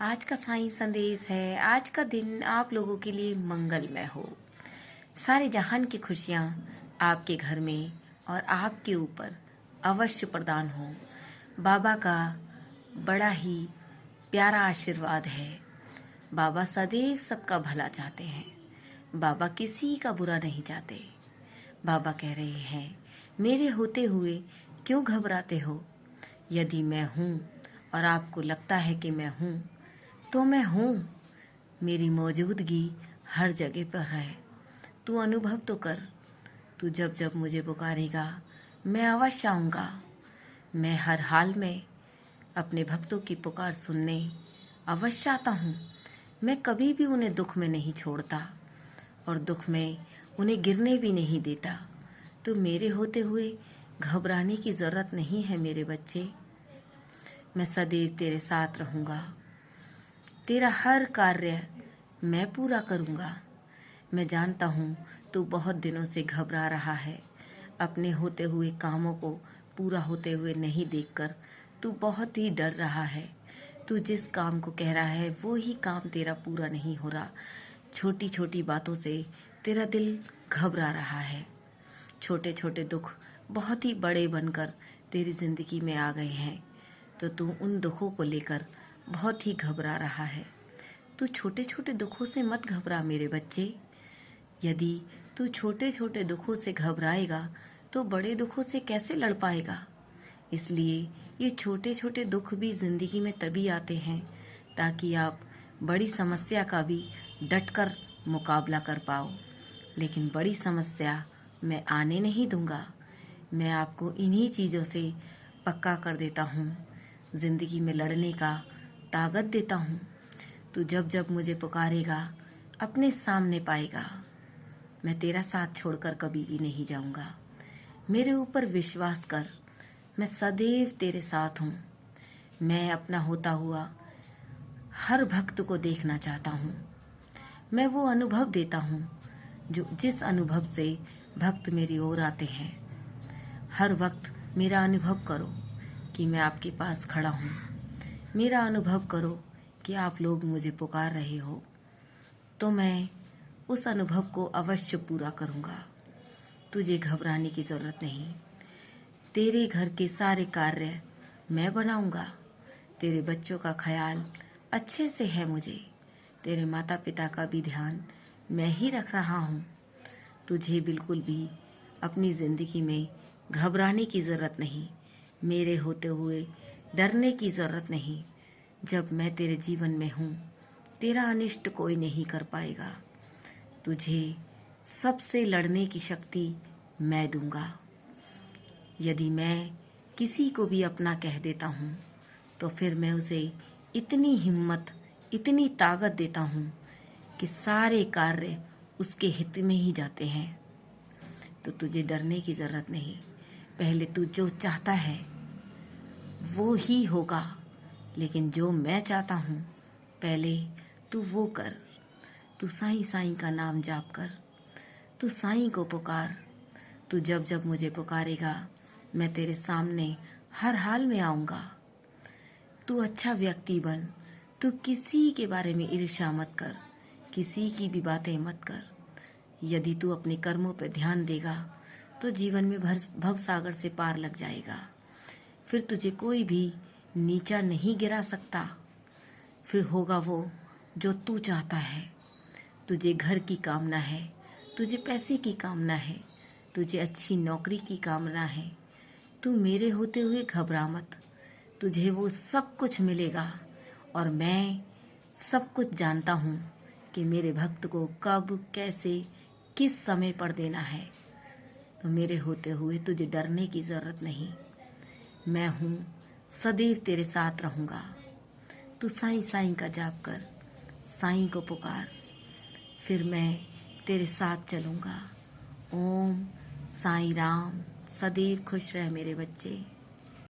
आज का साईं संदेश है। आज का दिन आप लोगों के लिए मंगलमय हो। सारे जहान की खुशियाँ आपके घर में और आपके ऊपर अवश्य प्रदान हो। बाबा का बड़ा ही प्यारा आशीर्वाद है। बाबा सदैव सबका भला चाहते हैं। बाबा किसी का बुरा नहीं चाहते। बाबा कह रहे हैं, मेरे होते हुए क्यों घबराते हो? यदि मैं हूँ और आपको लगता है कि मैं हूँ, तो मैं हूँ। मेरी मौजूदगी हर जगह पर है। तू अनुभव तो कर। तू जब जब मुझे पुकारेगा, मैं अवश्य आऊँगा। मैं हर हाल में अपने भक्तों की पुकार सुनने अवश्य आता हूँ। मैं कभी भी उन्हें दुख में नहीं छोड़ता और दुख में उन्हें गिरने भी नहीं देता। तो मेरे होते हुए घबराने की ज़रूरत नहीं है मेरे बच्चे। मैं सदैव तेरे साथ रहूँगा। तेरा हर कार्य मैं पूरा करूँगा। मैं जानता हूँ तू बहुत दिनों से घबरा रहा है। अपने होते हुए कामों को पूरा होते हुए नहीं देखकर तू बहुत ही डर रहा है। तू जिस काम को कह रहा है वो ही काम तेरा पूरा नहीं हो रहा। छोटी छोटी बातों से तेरा दिल घबरा रहा है। छोटे छोटे दुख बहुत ही बड़े बनकर तेरी जिंदगी में आ गए हैं, तो तू उन दुखों को लेकर बहुत ही घबरा रहा है। तू छोटे छोटे दुखों से मत घबरा मेरे बच्चे। यदि तू छोटे छोटे दुखों से घबराएगा तो बड़े दुखों से कैसे लड़ पाएगा? इसलिए ये छोटे छोटे दुख भी जिंदगी में तभी आते हैं ताकि आप बड़ी समस्या का भी डटकर मुकाबला कर पाओ। लेकिन बड़ी समस्या मैं आने नहीं दूंगा। मैं आपको इन्हीं चीज़ों से पक्का कर देता हूँ। ज़िंदगी में लड़ने का ताकत देता हूँ। तू जब जब मुझे पुकारेगा अपने सामने पाएगा। मैं तेरा साथ छोड़कर कभी भी नहीं जाऊँगा। मेरे ऊपर विश्वास कर। मैं सदैव तेरे साथ हूँ। मैं अपना होता हुआ हर भक्त को देखना चाहता हूँ। मैं वो अनुभव देता हूँ जिस अनुभव से भक्त मेरी ओर आते हैं। हर वक्त मेरा अनुभव करो कि मैं आपके पास खड़ा हूँ। मेरा अनुभव करो कि आप लोग मुझे पुकार रहे हो, तो मैं उस अनुभव को अवश्य पूरा करूँगा। तुझे घबराने की ज़रूरत नहीं। तेरे घर के सारे कार्य मैं बनाऊँगा। तेरे बच्चों का ख्याल अच्छे से है मुझे। तेरे माता पिता का भी ध्यान मैं ही रख रहा हूँ। तुझे बिल्कुल भी अपनी ज़िंदगी में घबराने की ज़रूरत नहीं। मेरे होते हुए डरने की ज़रूरत नहीं। जब मैं तेरे जीवन में हूँ, तेरा अनिष्ट कोई नहीं कर पाएगा। तुझे सबसे लड़ने की शक्ति मैं दूंगा। यदि मैं किसी को भी अपना कह देता हूँ, तो फिर मैं उसे इतनी हिम्मत, इतनी ताकत देता हूँ कि सारे कार्य उसके हित में ही जाते हैं। तो तुझे डरने की ज़रूरत नहीं। पहले तू जो चाहता है वो ही होगा, लेकिन जो मैं चाहता हूँ पहले तू वो कर। तू साईं साईं का नाम जाप कर। तू साईं को पुकार। तू जब जब मुझे पुकारेगा मैं तेरे सामने हर हाल में आऊँगा। तू अच्छा व्यक्ति बन। तू किसी के बारे में ईर्ष्या मत कर। किसी की भी बातें मत कर। यदि तू अपने कर्मों पर ध्यान देगा तो जीवन में भव सागर से पार लग जाएगा। फिर तुझे कोई भी नीचा नहीं गिरा सकता। फिर होगा वो जो तू चाहता है। तुझे घर की कामना है, तुझे पैसे की कामना है, तुझे अच्छी नौकरी की कामना है। तू मेरे होते हुए घबरा मत। तुझे वो सब कुछ मिलेगा और मैं सब कुछ जानता हूँ कि मेरे भक्त को कब, कैसे, किस समय पर देना है। तो मेरे होते हुए तुझे डरने की ज़रूरत नहीं। मैं हूँ, सदैव तेरे साथ रहूँगा। तू साईं साईं का जाप कर, साईं को पुकार, फिर मैं तेरे साथ चलूँगा। ओम साईं राम। सदैव खुश रह मेरे बच्चे।